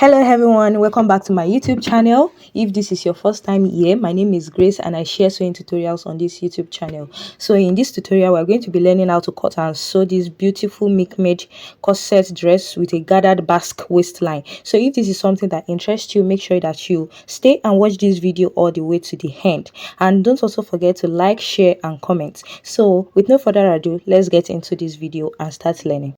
Hello everyone, welcome back to my YouTube channel. If this is your first time here, my name is Grace and I share sewing tutorials on this YouTube channel. So in this tutorial, we're going to be learning how to cut and sew this beautiful Milkmaid corset dress with a gathered basque waistline. So if this is something that interests you, make sure that you stay and watch this video all the way to the end. And don't also forget to like, share and comment. So with no further ado, let's get into this video and start learning.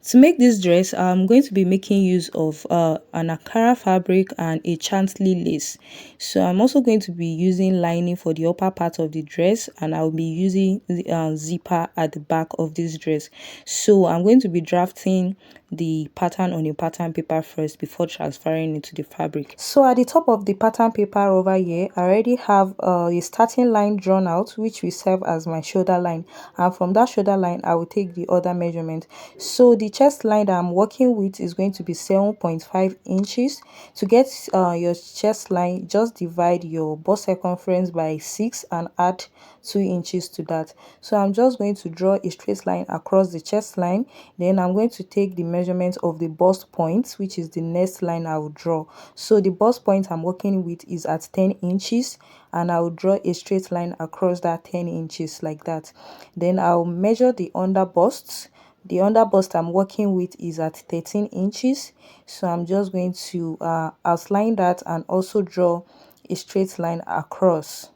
To make this dress, I'm going to be making use of an Ankara fabric and a Chantley lace. So I'm also going to be using lining for the upper part of the dress, and I'll be using the zipper at the back of this dress. So I'm going to be drafting the pattern on a pattern paper first before transferring it to the fabric. So at the top of the pattern paper over here, I already have a starting line drawn out, which will serve as my shoulder line, and from that shoulder line I will take the other measurement. So the chest line that I'm working with is going to be 7.5 inches. To get your chest line, just divide your bust circumference by 6 and add 2 inches to that. So I'm just going to draw a straight line across the chest line. Then I'm going to take the measurement of the bust point, which is the next line I will draw. So the bust point I'm working with is at 10 inches, and I will draw a straight line across that 10 inches like that. Then I'll measure the under bust. The under bust I'm working with is at 13 inches. So I'm just going to outline that and also draw a straight line across.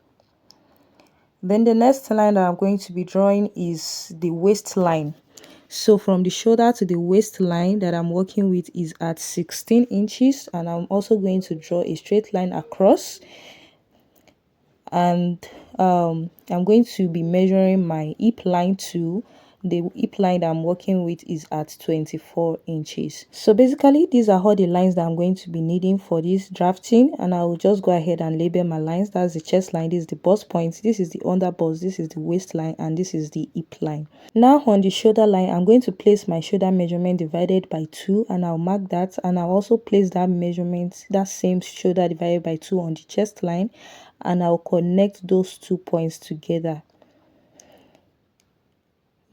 Then the next line that I'm going to be drawing is the waistline. So from the shoulder to the waistline that I'm working with is at 16 inches, and I'm also going to draw a straight line across. And I'm going to be measuring my hip line too. The hip line that I'm working with is at 24 inches. So basically these are all the lines that I'm going to be needing for this drafting, and I will just go ahead and label my lines. That's the chest line, this is the bust point, this is the under bust, this is the waistline, and this is the hip line. Now on the shoulder line, I'm going to place my shoulder measurement divided by 2, and I'll mark that, and I'll also place that measurement, that same shoulder divided by 2 on the chest line, and I'll connect those 2 points together.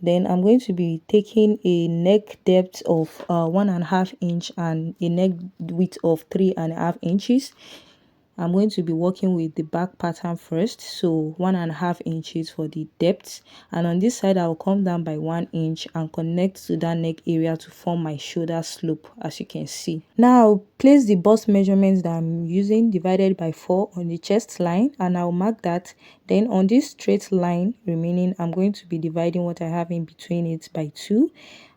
Then I'm going to be taking a neck depth of 1.5 inch and a neck width of 3.5 inches. I'm going to be working with the back pattern first, so 1.5 inches for the depth, and on this side I will come down by 1 inch and connect to that neck area to form my shoulder slope, as you can see. Now I'll place the bust measurements that I'm using divided by 4 on the chest line, and I'll mark that. Then on this straight line remaining, I'm going to be dividing what I have in between it by 2,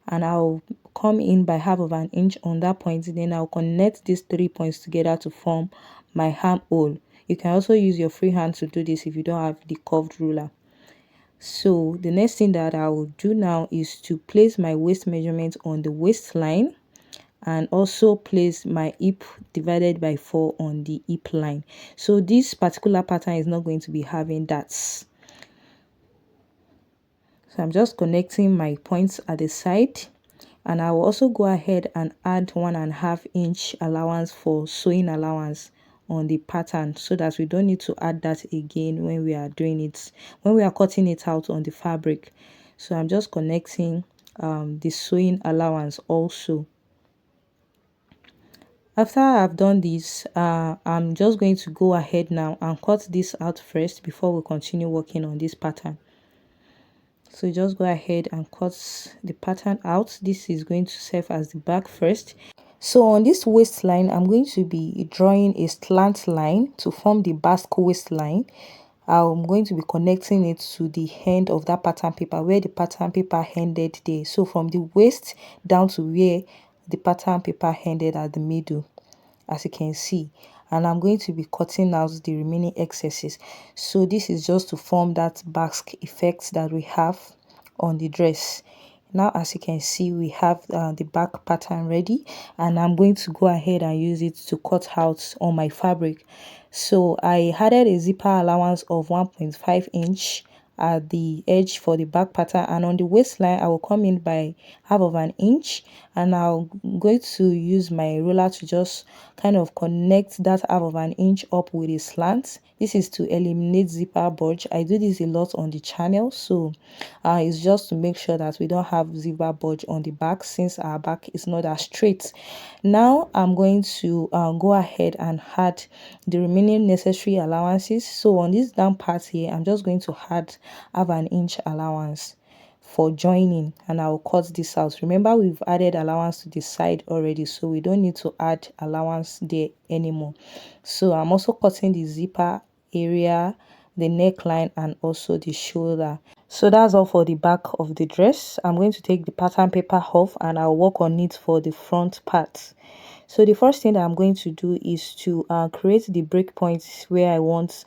and I'll come in by 1/2 inch on that point. Then I'll connect these 3 points together to form my armhole. You can also use your free hand to do this if you don't have the curved ruler. So the next thing that I will do now is to place my waist measurement on the waistline, and also place my hip divided by 4 on the hip line. So this particular pattern is not going to be having dots. So I'm just connecting my points at the side, and I will also go ahead and add 1.5 inch allowance for sewing allowance on the pattern, so that we don't need to add that again when we are doing it, when we are cutting it out on the fabric. So I'm just connecting the sewing allowance also. After I've done this, I'm just going to go ahead now and cut this out first before we continue working on this pattern. So just go ahead and cut the pattern out. This is going to serve as the back first. So on this waistline, I'm going to be drawing a slant line to form the basque waistline. I'm going to be connecting it to the end of that pattern paper, where the pattern paper ended there. So from the waist down to where the pattern paper ended at the middle, as you can see. And I'm going to be cutting out the remaining excesses. So this is just to form that basque effect that we have on the dress. Now, as you can see, we have the back pattern ready, and I'm going to go ahead and use it to cut out on my fabric. So I added a zipper allowance of 1.5 inch at the edge for the back pattern, and on the waistline I will come in by 1/2 inch, and I'm going to use my ruler to just kind of connect that half of an inch up with a slant. This is to eliminate zipper bulge. I do this a lot on the channel, so it's just to make sure that we don't have zipper bulge on the back, since our back is not as straight. Now I'm going to go ahead and add the remaining necessary allowances. So on this down part here, I'm just going to add half an inch allowance for joining, and I'll cut this out. Remember, we've added allowance to the side already, so we don't need to add allowance there anymore. So I'm also cutting the zipper area, the neckline, and also the shoulder. So that's all for the back of the dress. I'm going to take the pattern paper off and I'll work on it for the front part. So the first thing that I'm going to do is to create the breakpoints where I want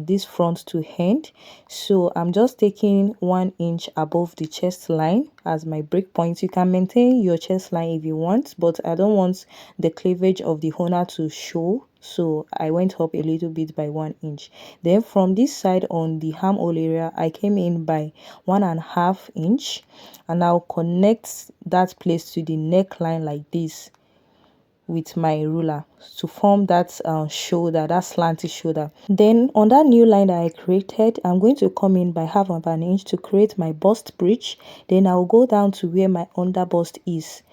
this front to end. So I'm just taking 1 inch above the chest line as my breakpoint. You can maintain your chest line if you want, but I don't want the cleavage of the owner to show, so I went up a little bit by 1 inch. Then from this side on the armhole area, I came in by 1.5 inch, and I'll connect that place to the neckline like this with my ruler to form that shoulder, that slanty shoulder. Then on that new line that I created, I'm going to come in by 1/2 inch to create my bust bridge. Then I'll go down to where my under bust is.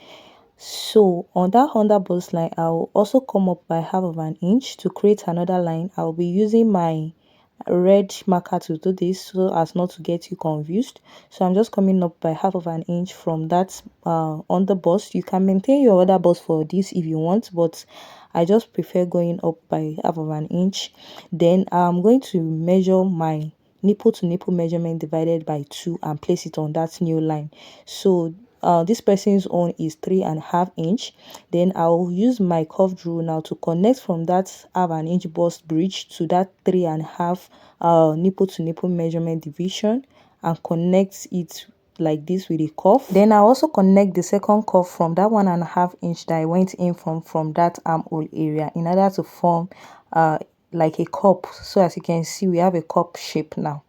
So on that under bust line, I'll also come up by 1/2 inch to create another line. I'll be using my red marker to do this so as not to get you confused. So I'm just coming up by 1/2 inch from that on the bust. You can maintain your other bust for this if you want, but I just prefer going up by 1/2 inch. Then I'm going to measure my nipple to nipple measurement divided by 2 and place it on that new line. So this person's own is 3.5 inch. Then I'll use my curved rule now to connect from that 1/2 inch bust bridge to that 3.5 nipple to nipple measurement division and connect it like this with a cuff. Then I also connect the second cuff from that 1.5 inch that I went in from that armhole area in order to form like a cup. So as you can see, we have a cup shape now.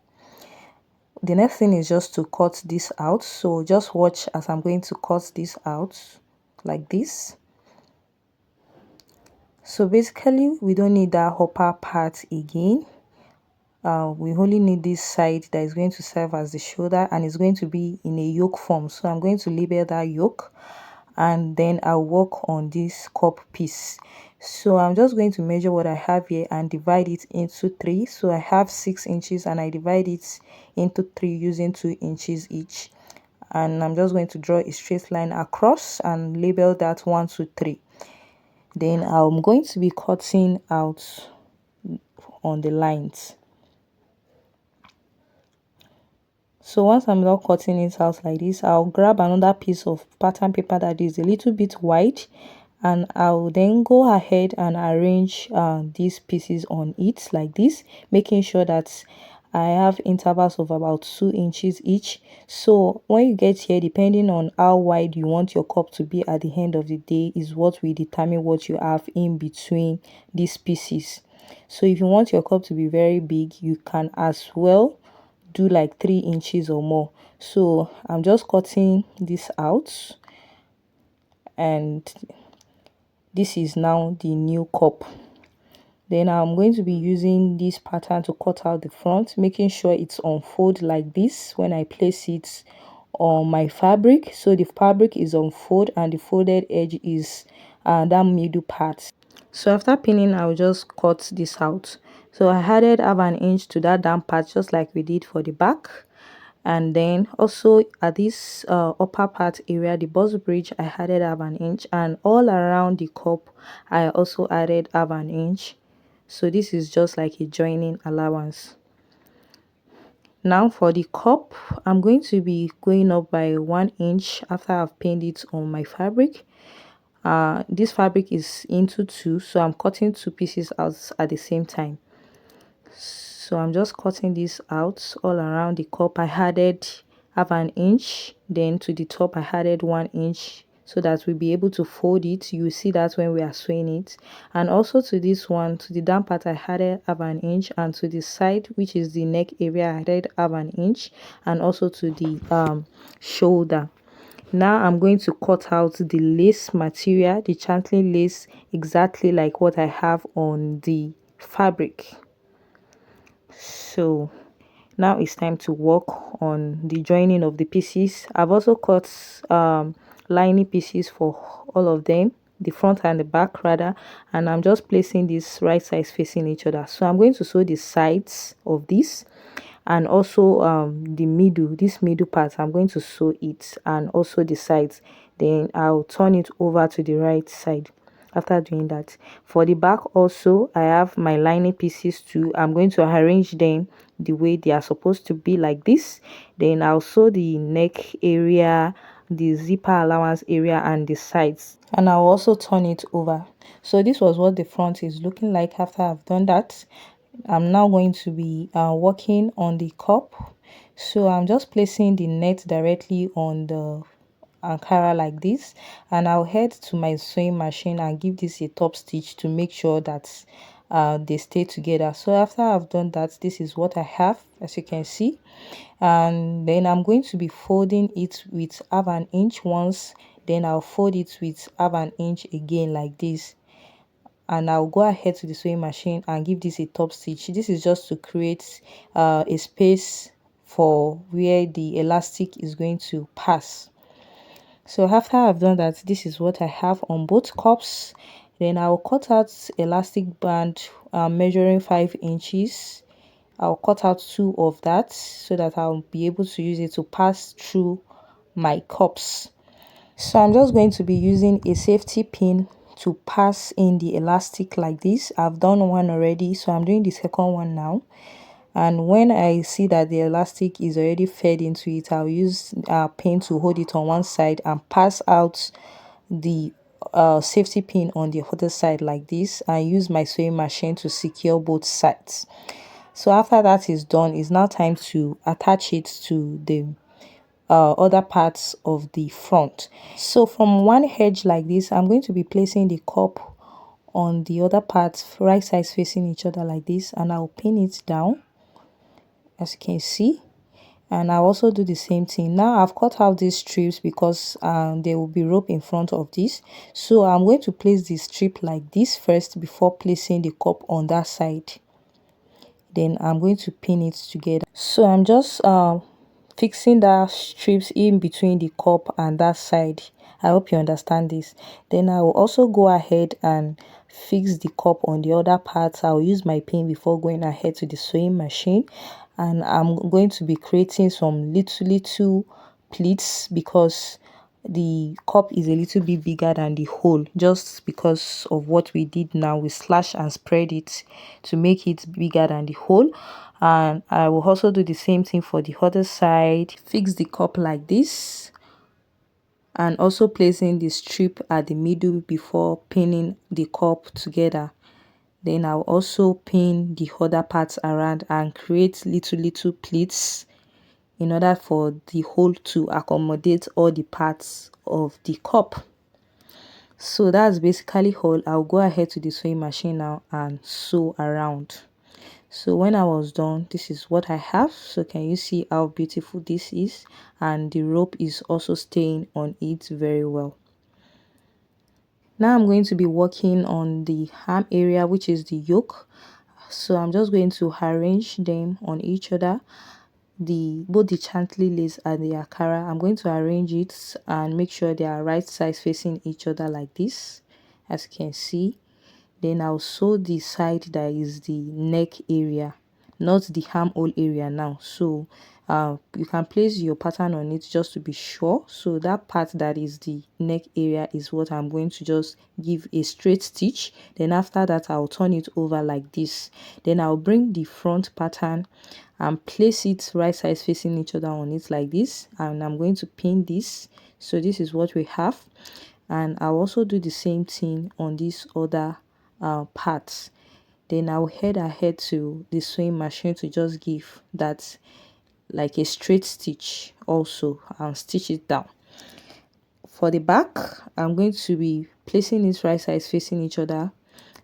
The next thing is just to cut this out. So just watch as I'm going to cut this out like this. So basically we don't need that upper part again. We only need this side that is going to serve as the shoulder, and it's going to be in a yoke form. So I'm going to label that yoke, and then I'll work on this cup piece. So I'm just going to measure what I have here and divide it into 3. So I have 6 inches and I divide it into 3 using 2 inches each. And I'm just going to draw a straight line across and label that 1, 2, 3. Then I'm going to be cutting out on the lines. So once I'm done cutting it out like this, I'll grab another piece of pattern paper that is a little bit wide, and I'll then go ahead and arrange these pieces on it like this, making sure that I have intervals of about 2 inches each. So when you get here, depending on how wide you want your cup to be at the end of the day is what will determine what you have in between these pieces. So if you want your cup to be very big, you can as well do like 3 inches or more. So I'm just cutting this out, and this is now the new cup. Then I'm going to be using this pattern to cut out the front, making sure it's unfold like this when I place it on my fabric. So the fabric is unfold and the folded edge is that middle part. So after pinning, I'll just cut this out. So I added 1/2 inch to that down part just like we did for the back. And then also at this upper part area, the bust bridge, I added 1/2 inch, and all around the cup I also added 1/2 inch. So this is just like a joining allowance. Now for the cup, I'm going to be going up by 1 inch after I've pinned it on my fabric. This fabric is into 2, so I'm cutting 2 pieces out at the same time. So I'm just cutting this out all around the cup. I added 1/2 inch, then to the top I added 1 inch so that we'll be able to fold it. You will see that when we are sewing it. And also to this one, to the down part, I added 1/2 inch, and to the side, which is the neck area, I added 1/2 inch, and also to the shoulder. Now I'm going to cut out the lace material, the chantilly lace, exactly like what I have on the fabric. So now it's time to work on the joining of the pieces. I've also cut lining pieces for all of them, the front and the back rather, and I'm just placing this right sides facing each other. So I'm going to sew the sides of this, and also the middle, this middle part I'm going to sew it, and also the sides. Then I'll turn it over to the right side. After doing that, for the back also, I have my lining pieces too. I'm going to arrange them the way they are supposed to be, like this. Then I'll sew the neck area, the zipper allowance area, and the sides, and I'll also turn it over. So this was what the front is looking like after I've done that. I'm now going to be working on the cup. So I'm just placing the net directly on the Ankara like this, and I'll head to my sewing machine and give this a top stitch to make sure that they stay together. So after I've done that, this is what I have, as you can see. And then I'm going to be folding it with half an inch once, then I'll fold it with half an inch again like this, and I'll go ahead to the sewing machine and give this a top stitch. This is just to create a space for where the elastic is going to pass. So after I've done that, this is what I have on both cups. Then I'll cut out elastic band measuring 5 inches. I'll cut out 2 of that so that I'll be able to use it to pass through my cups. So I'm just going to be using a safety pin to pass in the elastic like this. I've done one already, so I'm doing the second one now. And when I see that the elastic is already fed into it, I'll use a pin to hold it on one side and pass out the safety pin on the other side like this, and use my sewing machine to secure both sides. So after that is done, it's now time to attach it to the other parts of the front. So from one edge like this, I'm going to be placing the cup on the other parts, right sides facing each other like this, and I'll pin it down, as you can see. And I'll also do the same thing. Now I've cut out these strips because there will be rope in front of this, so I'm going to place the strip like this first before placing the cup on that side. Then I'm going to pin it together. So I'm just fixing the strips in between the cup and that side. I hope you understand this. Then I will also go ahead and fix the cup on the other parts. I'll use my pin before going ahead to the sewing machine, and I'm going to be creating some little pleats because the cup is a little bit bigger than the hole. Just because of what we did now, we slash and spread it to make it bigger than the hole. And I will also do the same thing for the other side. Fix the cup like this, and also placing the strip at the middle before pinning the cup together. Then I'll also pin the other parts around and create little pleats in order for the hole to accommodate all the parts of the cup. So that's basically all. I'll go ahead to the sewing machine now and sew around. So when I was done, this is what I have. So can you see how beautiful this is? And the rope is also staying on it very well. Now I'm going to be working on the arm area, which is the yoke. So I'm just going to arrange them on each other, both the chantilly lace and the akara. I'm going to arrange it and make sure they are right sides facing each other like this, as you can see. Then I'll sew the side that is the neck area, not the armhole area now. So you can place your pattern on it just to be sure. So that part that is the neck area is what I'm going to just give a straight stitch. Then after that, I'll turn it over like this. Then I'll bring the front pattern and place it right sides facing each other on it like this, and I'm going to pin this. So this is what we have, and I'll also do the same thing on this other parts. Then I'll head ahead to the sewing machine to just give that like a straight stitch also and stitch it down. For the back, I'm going to be placing it right sides facing each other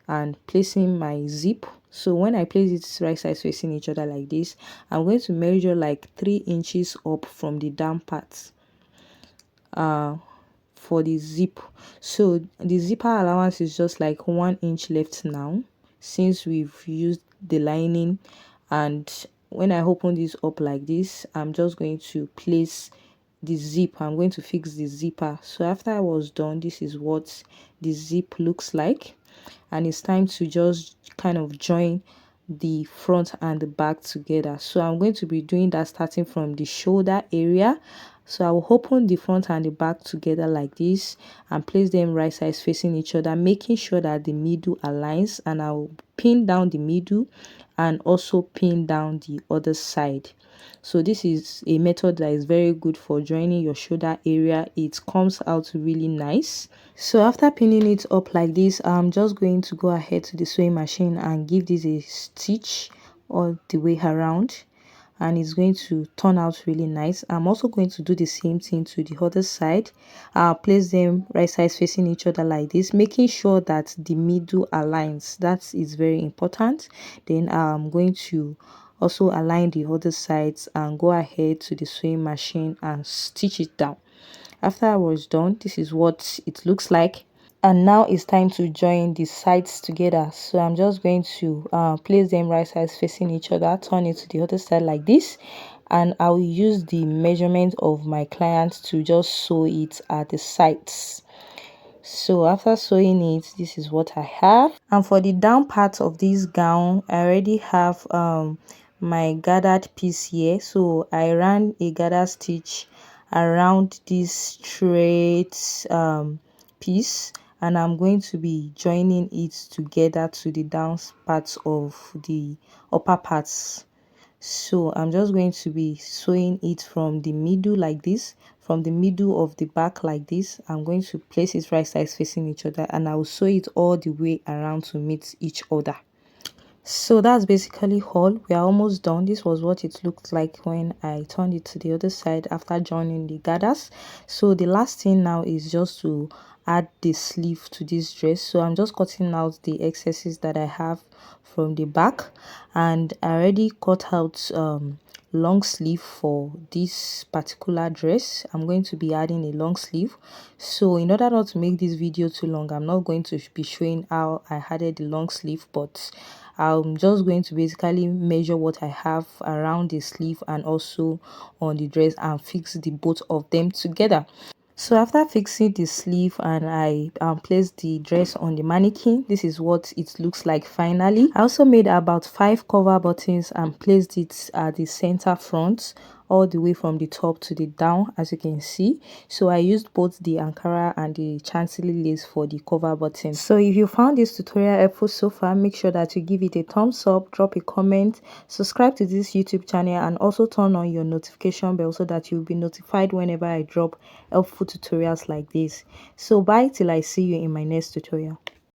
and placing my zip. So when I place it right sides facing each other like this, I'm going to measure like 3 inches up from the down part. uh for the zip. So the zipper allowance is just like 1 inch left now, since we've used the lining. And when I open this up like this, I'm just going to place the zip. I'm going to fix the zipper. So after I was done, this is what the zip looks like, and it's time to just kind of join the front and the back together. So I'm going to be doing that starting from the shoulder area. So I will open the front and the back together like this and place them right sides facing each other, making sure that the middle aligns, and I'll pin down the middle and also pin down the other side. So this is a method that is very good for joining your shoulder area. It comes out really nice. So after pinning it up like this, I'm just going to go ahead to the sewing machine and give this a stitch all the way around, and it's going to turn out really nice. I'm also going to do the same thing to the other side. I'll place them right sides facing each other like this, making sure that the middle aligns. That is very important. Then I'm going to also align the other sides and go ahead to the sewing machine and stitch it down. After I was done, this is what it looks like. And now it's time to join the sides together. So I'm just going to place them right sides facing each other, turn it to the other side like this, and I will use the measurement of my client to just sew it at the sides. So after sewing it, this is what I have. And for the down part of this gown, I already have my gathered piece here. So I ran a gather stitch around this straight piece, and I'm going to be joining it together to the down parts of the upper parts. So I'm just going to be sewing it from the middle like this, from the middle of the back like this. I'm going to place it right sides facing each other, and I will sew it all the way around to meet each other. So that's basically all. We are almost done. This was what it looked like when I turned it to the other side after joining the gathers. So the last thing now is just to add the sleeve to this dress. So I'm just cutting out the excesses that I have from the back, and I already cut out long sleeve for this particular dress. I'm going to be adding a long sleeve. So in order not to make this video too long, I'm not going to be showing how I added the long sleeve, but I'm just going to basically measure what I have around the sleeve and also on the dress and fix the both of them together. So after fixing the sleeve and I placed the dress on the mannequin, this is what it looks like finally. I also made about 5 cover buttons and placed it at the center front, all the way from the top to the down, as you can see. So I used both the Ankara and the Chantilly lace for the cover button. So if you found this tutorial helpful so far, make sure that you give it a thumbs up, drop a comment, subscribe to this YouTube channel, and also turn on your notification bell so that you'll be notified whenever I drop helpful tutorials like this. So bye till I see you in my next tutorial.